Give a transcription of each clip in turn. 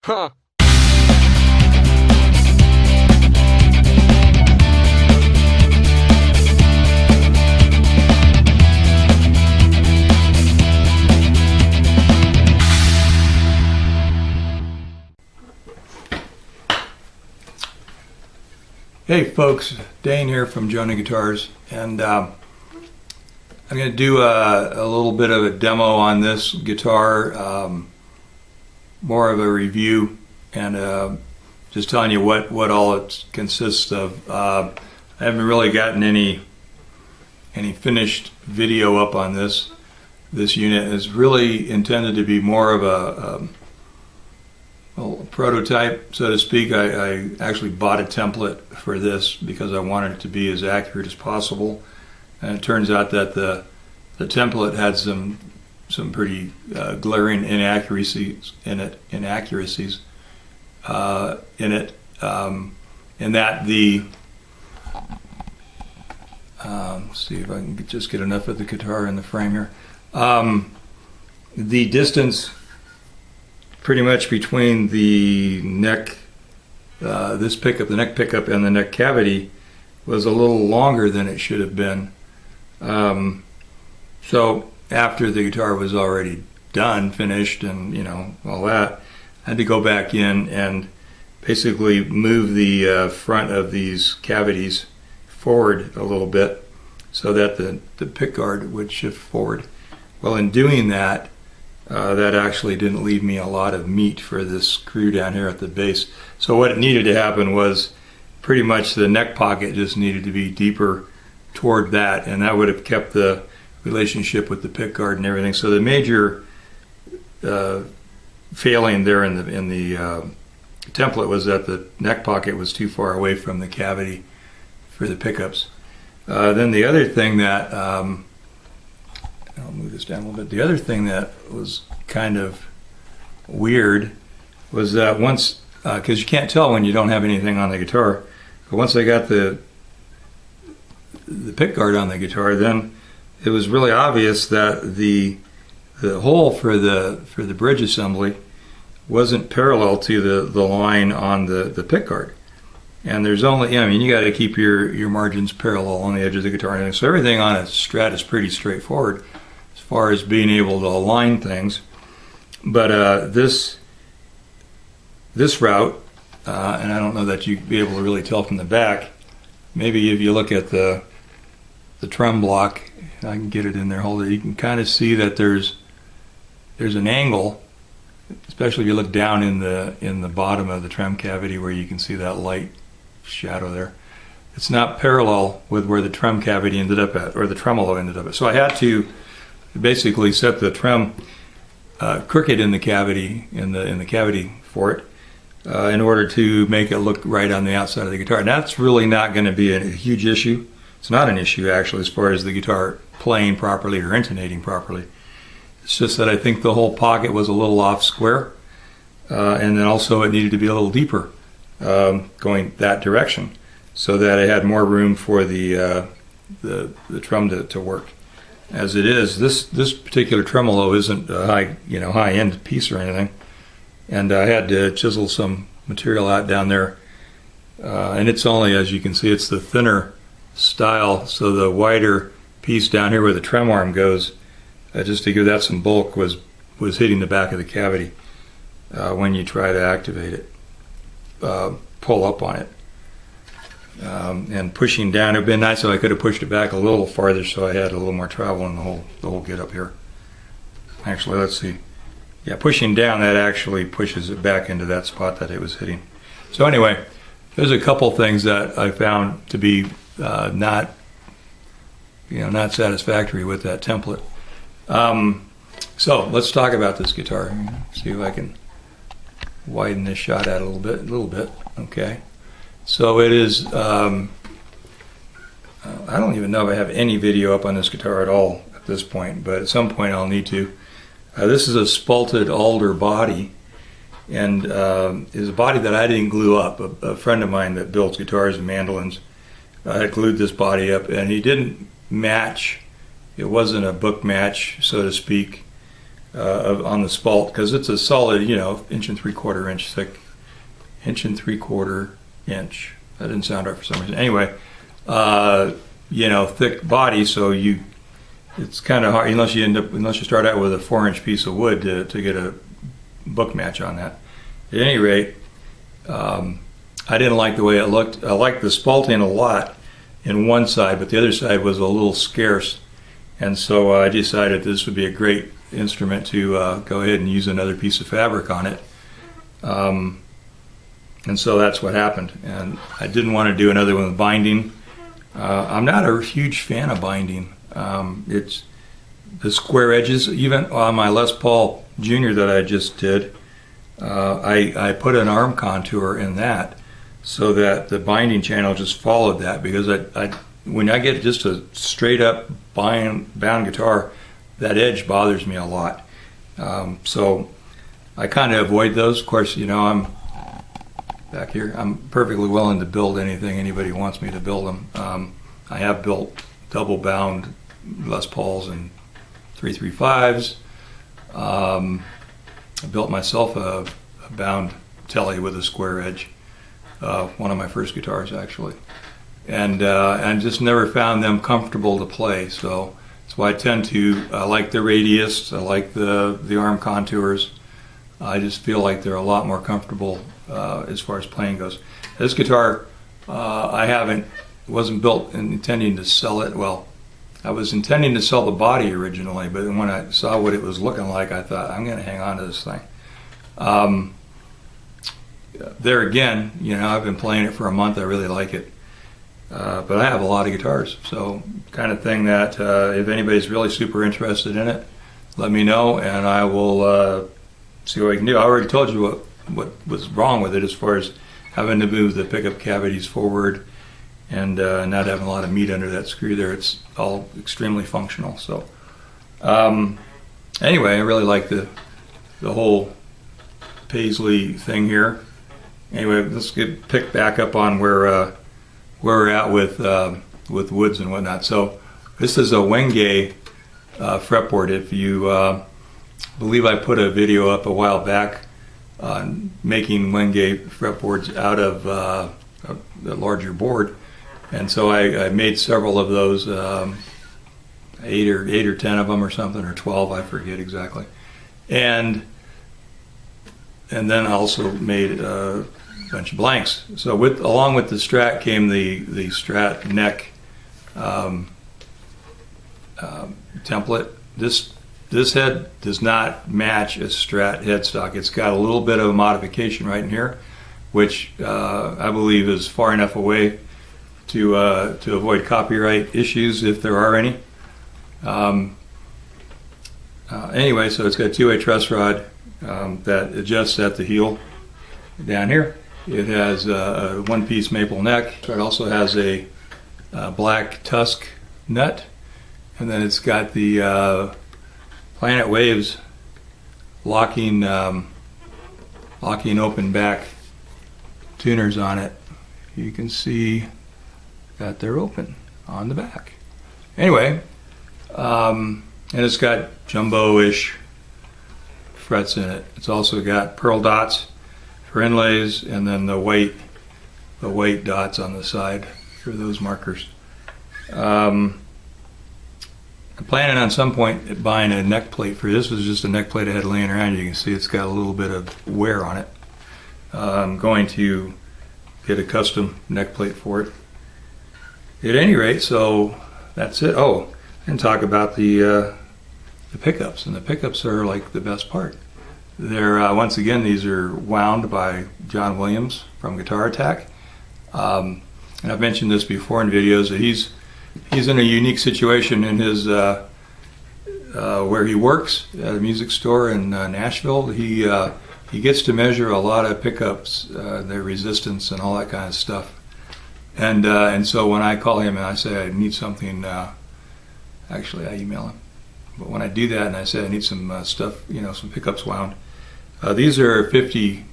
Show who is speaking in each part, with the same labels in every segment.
Speaker 1: Huh.
Speaker 2: Hey folks, Dane here from Jonah Guitars, and I'm going to do a little bit of a demo on this guitar, more of a review, and just telling you what all it consists of. I haven't really gotten any finished video up on this. This unit is really intended to be more of a prototype, so to speak. I actually bought a template for this because I wanted it to be as accurate as possible, and it turns out that the template had some pretty glaring inaccuracies in it. In that the let's see if I can just get enough of the guitar in the frame here. The distance pretty much between the neck, this pickup, the neck pickup, and the neck cavity was a little longer than it should have been. So after the guitar was already done, finished, and all that, I had to go back in and basically move the front of these cavities forward a little bit so that the pick guard would shift forward. Well, in doing that, that actually didn't leave me a lot of meat for this screw down here at the base. So what needed to happen was pretty much the neck pocket just needed to be deeper toward that, and that would have kept the relationship with the pick guard and everything. So the major failing there in the template was that the neck pocket was too far away from the cavity for the pickups. Then the other thing that I'll move this down a little bit. The other thing that was kind of weird was that once, because you can't tell when you don't have anything on the guitar, but once I got the pick guard on the guitar, then it was really obvious that the hole for the bridge assembly wasn't parallel to the line on the pick guard. And there's only, you got to keep your margins parallel on the edge of the guitar. So everything on a Strat is pretty straightforward as far as being able to align things. But this route, and I don't know that you'd be able to really tell from the back. Maybe if you look at the trem block, I can get it in there, hold it. You can kind of see that there's an angle, especially if you look down in the bottom of the trem cavity where you can see that light shadow there. It's not parallel with where the trem cavity ended up at, or the tremolo ended up at. So I had to basically set the trem crooked in the cavity, in the cavity for it, in order to make it look right on the outside of the guitar. And that's really not going to be a huge issue. It's not an issue actually as far as the guitar playing properly or intonating properly. It's just that I think the whole pocket was a little off square, and then also it needed to be a little deeper, going that direction, so that it had more room for the trem to work. As it is, this particular tremolo isn't a high end piece or anything, and I had to chisel some material out down there, and it's only, as you can see, it's the thinner style, so the wider piece down here where the trem arm goes, just to give that some bulk, was hitting the back of the cavity when you try to activate it, pull up on it, and pushing down. It would have been nice if I could have pushed it back a little farther so I had a little more travel in the whole get up here. Actually, let's see. Yeah, pushing down, that actually pushes it back into that spot that it was hitting. So anyway, there's a couple things that I found to be not satisfactory with that template. So let's talk about this guitar. See if I can widen this shot out a little bit. Okay. So it is, I don't even know if I have any video up on this guitar at all at this point, but at some point I'll need to. This is a spalted alder body, and is a body that I didn't glue up. A friend of mine that builds guitars and mandolins had glued this body up, and he didn't match. It wasn't a book match, so to speak, on the spalt, because it's a solid, you know, 1 3/4 inch thick, 1 3/4 inch. That didn't sound right for some reason. Anyway, you know, thick body, so it's kind of hard unless you start out with a 4-inch piece of wood to get a book match on that. At any rate, I didn't like the way it looked. I liked the spalting a lot in one side, but the other side was a little scarce, and so I decided this would be a great instrument to go ahead and use another piece of fabric on it. And so that's what happened. And I didn't want to do another one with binding. I'm not a huge fan of binding. It's the square edges. Even on my Les Paul Junior that I just did, I put an arm contour in that so that the binding channel just followed that, because when I get just a straight up bound guitar, that edge bothers me a lot. So I kind of avoid those. Of course, you know, I'm back here. I'm perfectly willing to build anything anybody wants me to build them. I have built double bound Les Pauls and 335s. I built myself a bound telly with a square edge. One of my first guitars, actually, and just never found them comfortable to play. So that's why I tend to like the radius. I like the arm contours. I just feel like they're a lot more comfortable as far as playing goes. This guitar, wasn't built intending to sell it. Well, I was intending to sell the body originally, but when I saw what it was looking like, I thought, I'm going to hang on to this thing. There again, you know, I've been playing it for a month. I really like it. But I have a lot of guitars, so kind of thing that if anybody's really super interested in it, let me know, and I will see what I can do. I already told you what was wrong with it as far as having to move the pickup cavities forward and not having a lot of meat under that screw there. It's all extremely functional. So anyway, I really like the whole Paisley thing here. Anyway, let's pick back up on where we're at with woods and whatnot. So this is a Wenge fretboard. If you believe I put a video up a while back on making Wenge fretboards out of a larger board, and so I made several of those, 8 or 10 of them or something, or 12, I forget exactly, and then I also made a bunch of blanks. So along with the Strat came the Strat neck template. This head does not match a Strat headstock. It's got a little bit of a modification right in here, which I believe is far enough away to avoid copyright issues if there are any. Anyway, so it's got a 2-way truss rod that adjusts at the heel down here. It has a one-piece maple neck. It also has a black tusk nut, and then it's got the Planet Waves locking open back tuners on it. You can see that they're open on the back. Anyway, and it's got jumbo-ish frets in it. It's also got pearl dots for inlays, and then the weight dots on the side for those markers. I'm planning on some point buying a neck plate for this. Was just a neck plate I had laying around. You can see it's got a little bit of wear on it. I'm going to get a custom neck plate for it. At any rate, so that's it. Oh, and talk about the pickups, and the pickups are like the best part. They're once again, these are wound by John Williams from Guitar Attack, and I've mentioned this before in videos that he's in a unique situation in his where he works at a music store in Nashville. He gets to measure a lot of pickups, their resistance and all that kind of stuff. And so when I call him and I say I need something, actually I email him. But when I do that and I say I need some stuff, you know, some pickups wound, these are 50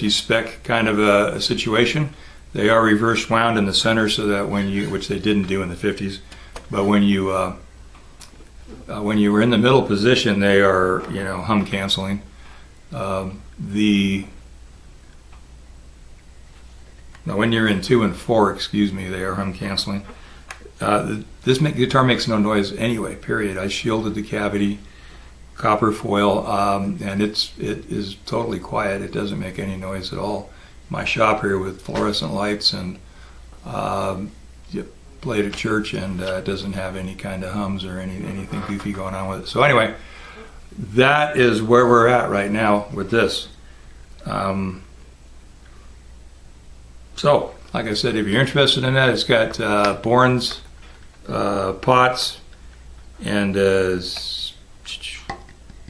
Speaker 2: spec kind of a situation. They are reverse wound in the center so that when you, which they didn't do in the 50s, but when you When you were in the middle position, they are, hum canceling. When you're in 2 and 4, excuse me, they are hum canceling. This guitar makes no noise anyway, period. I shielded the cavity, copper foil, and it is totally quiet. It doesn't make any noise at all. My shop here with fluorescent lights, and you played at church, and it doesn't have any kind of hums or anything goofy going on with it. So anyway, that is where we're at right now with this. So, like I said, if you're interested in that, it's got Bourne's pots and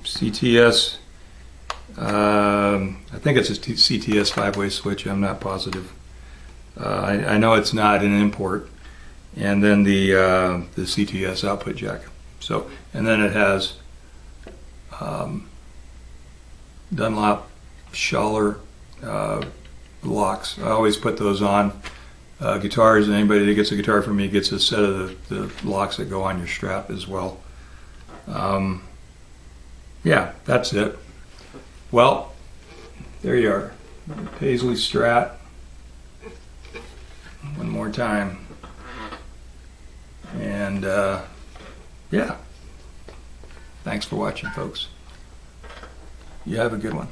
Speaker 2: CTS. I think it's a CTS 5-way switch. I'm not positive. I know it's not an import. And then the CTS output jack. So, and then it has Dunlop Schaller locks. I always put those on guitars, and anybody that gets a guitar from me gets a set of the locks that go on your strap as well. Yeah, that's it. Well, there you are. Paisley Strat. One more time. And yeah, thanks for watching, folks. You have a good one.